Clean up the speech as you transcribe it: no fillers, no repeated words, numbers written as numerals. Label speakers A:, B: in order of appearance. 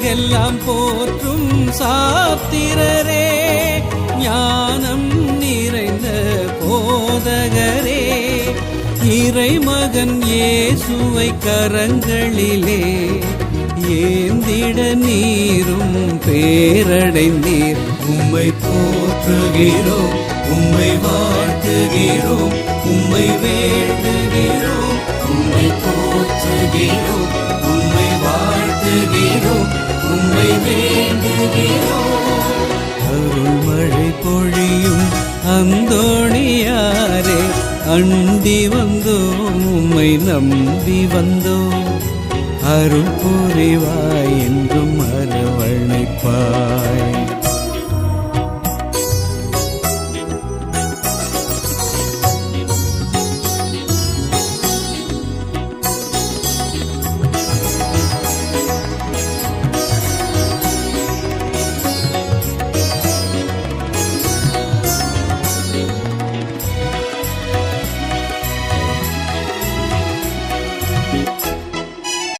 A: உலகெல்லாம் போற்றும் சாத்திரரே, ஞானம் நிறைந்த போதகரே, இறைமகன் இயேசுவை கரங்களிலே ஏந்திட நீரும் பேரடைந்தீர். உம்மை போற்றுகிறோம், உம்மை வாழ்த்துகிறோம், உம்மை வேண்டுகிறோம். உம்மை போற்றுகிறோம், உம்மை வாழ்த்துகிறோம், உம்மை வேண்டுகிறோம். அருள்மழை பொழியும் அந்தோணியாரே, அண்டி வந்தோம், உம்மை நம்பி வந்தோம். அருள் புரிவாய்